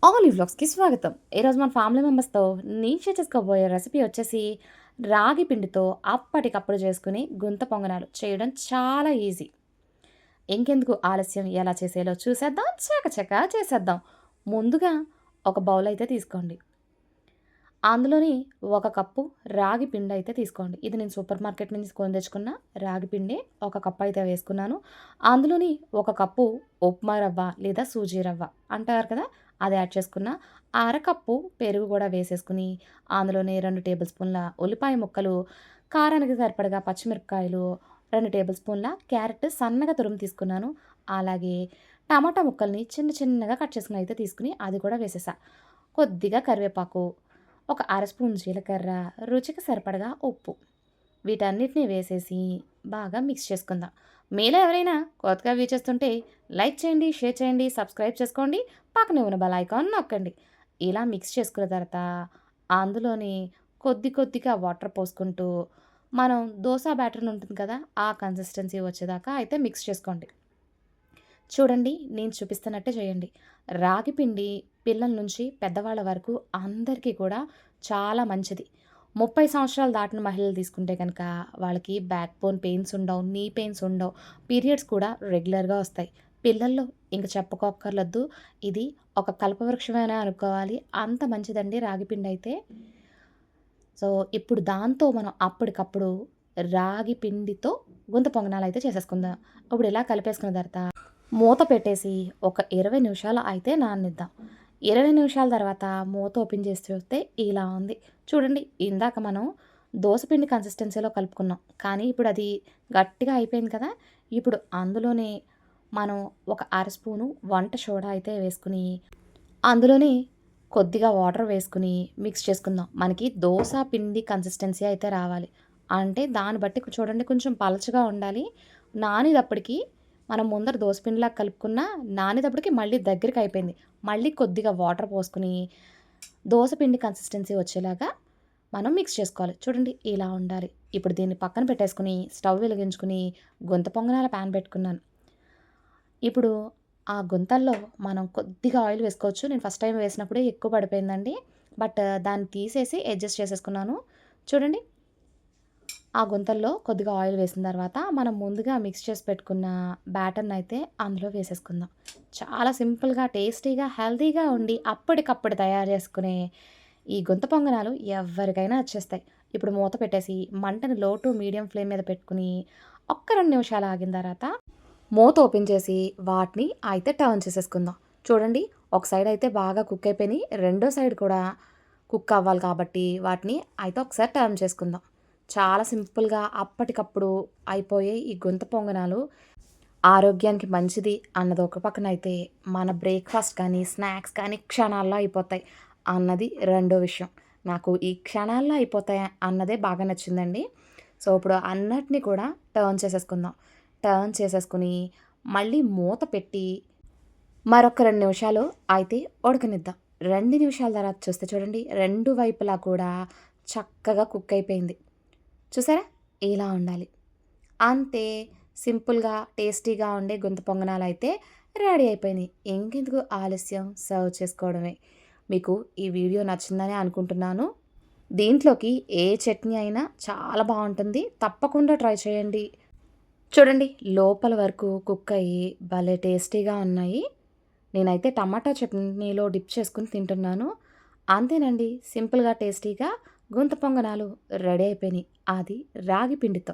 Olive వ్లాగ్స్‌కి స్వాగతం. ఈరోజు మన ఫ్యామిలీ మెంబర్స్‌తో నేను షేర్ చేసుకోబోయే రెసిపీ వచ్చేసి రాగి పిండితో అప్పటికప్పుడు చేసుకుని గుంత పొంగనాలు చేయడం చాలా ఈజీ. ఇంకెందుకు ఆలస్యం ఎలా చేసేయాలో చూసేద్దాం. చకచకా చేసేద్దాం. ముందుగా ఒక బౌల్ అయితే తీసుకోండి. అందులోని ఒక కప్పు రాగి పిండి అయితే తీసుకోండి. ఇది నేను సూపర్ మార్కెట్ నుంచి కొని తెచ్చుకున్న రాగి పిండి. ఒక కప్ అయితే వేసుకున్నాను. అందులోని ఒక కప్పు ఉప్మా రవ్వ లేదా సూజీ రవ్వ అంటారు కదా! అది యాడ్ చేసుకున్న. అరకప్పు పెరుగు కూడా వేసేసుకుని, అందులోనే 2 టేబుల్ స్పూన్ల ఉల్లిపాయ ముక్కలు, కారానికి సరిపడగా పచ్చిమిరపకాయలు, 2 టేబుల్ స్పూన్ల క్యారెట్ సన్నగా తురుము తీసుకున్నాను. అలాగే టమాటా ముక్కల్ని చిన్న చిన్నగా కట్ చేసుకొని అయితే తీసుకొని అది కూడా వేసేసా. కొద్దిగా కరివేపాకు, ఒక అర స్పూన్ జీలకర్ర, రుచికి సరిపడగా ఉప్పు, వీటన్నిటిని వేసేసి బాగా మిక్స్ చేసుకుందాం. మీలో ఎవరైనా కొత్తగా వ్యూ చేస్తుంటే లైక్ చేయండి, షేర్ చేయండి, సబ్స్క్రైబ్ చేసుకోండి, పక్కనే ఉన్న బెల్ ఐకాన్ నొక్కండి. ఇలా మిక్స్ చేసుకున్న తర్వాత అందులోని కొద్ది కొద్దిగా వాటర్ పోసుకుంటూ మనం దోస బ్యాటర్ ఉంటుంది కదా, ఆ కన్సిస్టెన్సీ వచ్చేదాకా అయితే మిక్స్ చేసుకోండి. చూడండి, నేను చూపిస్తున్నట్టే చేయండి. రాగి పిండి పిల్లల నుంచి పెద్దవాళ్ళ వరకు అందరికీ కూడా చాలా మంచిది. 30 సంవత్సరాలు దాటిన మహిళలు తీసుకుంటే గనక వాళ్ళకి బ్యాక్ బోన్ పెయిన్స్ ఉండవు, నీ పెయిన్స్ ఉండవు, పీరియడ్స్ కూడా రెగ్యులర్‌గా వస్తాయి. పిల్లల్లో ఇంక చెప్పుకోక్కర్లొద్దు. ఇది ఒక కల్పవృక్షమనే అనుకోవాలి. అంత మంచిదండి రాగి పిండయితే. సో, ఇప్పుడు దాంతో మనం అప్పటికప్పుడు రాగి పిండితో గుంత పొంగనాలయితే చేసేసుకుందాం. ఇప్పుడు ఇలా కలిపేసుకున్న తర్వాత మూత పెట్టేసి ఒక 20 నిమిషాలు అయితే నాననిద్దాం. 20 నిమిషాల తర్వాత మూత ఓపెన్ చేసి చూస్తే ఇలా ఉంది. చూడండి, ఇందాక మనం దోస పిండి కన్సిస్టెన్సీలో కలుపుకున్నాం. కానీ ఇప్పుడు అది గట్టిగా అయిపోయింది కదా! ఇప్పుడు అందులోనే మనం ఒక అర స్పూను వంట సోడా అయితే వేసుకొని, అందులోనే కొద్దిగా వాటర్ వేసుకొని మిక్స్ చేసుకుందాం. మనకి దోస పిండి కన్సిస్టెన్సీ అయితే రావాలి. అంటే దాన్ని బట్టి చూడండి, కొంచెం పలచగా ఉండాలి. నానేటప్పటికి మనం ముందర దోస పిండిలా కలుపుకున్నా, నానేటప్పటికి మళ్ళీ దగ్గరికయిపోయింది. మళ్ళీ కొద్దిగా వాటర్ పోసుకొని, దోస పిండి కన్సిస్టెన్సీ వచ్చేలాగా మనం మిక్స్ చేసుకోవాలి. చూడండి, ఇలా ఉండాలి. ఇప్పుడు దీన్ని పక్కన పెట్టేసుకొని, స్టవ్ వెలిగించుకొని, గుంత పొంగనాల ప్యాన్ పెట్టుకున్నాను. ఇప్పుడు ఆ గుంతల్లో మనం కొద్దిగా ఆయిల్ వేసుకోవచ్చు. నేను ఫస్ట్ టైమ్ వేసినప్పుడే ఎక్కువ పడిపోయిందండి. బట్ దాన్ని తీసేసి అడ్జస్ట్ చేసేసుకున్నాను. చూడండి, ఆ గుంతల్లో కొద్దిగా ఆయిల్ వేసిన తర్వాత మనం ముందుగా మిక్స్ చేసి పెట్టుకున్న బ్యాటర్‌నయితే అందులో వేసేసుకుందాం. చాలా సింపుల్‌గా, టేస్టీగా, హెల్తీగా ఉండి అప్పటికప్పుడు తయారు చేసుకునే ఈ గుంత పొంగనాలు ఎవ్వరికైనా వచ్చేస్తాయి. ఇప్పుడు మూత పెట్టేసి మంటని లో టు మీడియం ఫ్లేమ్ మీద పెట్టుకొని ఒక్క 2 నిమిషాలు ఆగిన తర్వాత మూత ఓపెన్ చేసి వాటిని అయితే టర్న్ చేసేసుకుందాం. చూడండి, ఒక సైడ్ అయితే బాగా కుక్ అయిపోయినాయి. రెండో సైడ్ కూడా కుక్ అవ్వాలి కాబట్టి వాటిని అయితే ఒకసారి టర్న్ చేసుకుందాం. చాలా సింపుల్‌గా అప్పటికప్పుడు అయిపోయే ఈ గుంత పొంగనాలు ఆరోగ్యానికి మంచిది అన్నది ఒక పక్కనైతే, మన బ్రేక్‌ఫాస్ట్ కానీ, స్నాక్స్ కానీ క్షణాల్లో అయిపోతాయి అన్నది రెండో విషయం. నాకు ఈ క్షణాల్లో అయిపోతాయి అన్నదే బాగా నచ్చిందండి. సో, ఇప్పుడు అన్నిటిని కూడా టర్న్ చేసేసుకుందాం. టర్న్ చేసేసుకొని మళ్ళీ మూత పెట్టి మరొక 2 నిమిషాలు అయితే ఉడకనిద్దాం. 2 నిమిషాల తర్వాత చూస్తే చూడండి, 2 వైపులా కూడా చక్కగా కుక్ అయిపోయింది. చూసారా? ఇలా ఉండాలి. అంతే, సింపుల్‌గా, టేస్టీగా ఉండే గుంత పొంగనాలైతే రెడీ అయిపోయినాయి. ఇంకెందుకు ఆలస్యం, సర్వ్ చేసుకోవడమే. మీకు ఈ వీడియో నచ్చిందనే అనుకుంటున్నాను. దీంట్లోకి ఏ చట్నీ అయినా చాలా బావుంటుంది. తప్పకుండా ట్రై చేయండి. చూడండి, లోపల వరకు కుక్ అయ్యి భలే టేస్టీగా ఉన్నాయి. నేనైతే టమాటా చట్నీలో డిప్ చేసుకొని తింటున్నాను. అంతేనండి, సింపుల్‌గా, టేస్టీగా గుంత పొంగనాలు రెడీ అయిపోయినాయి. అది రాగి పిండితో.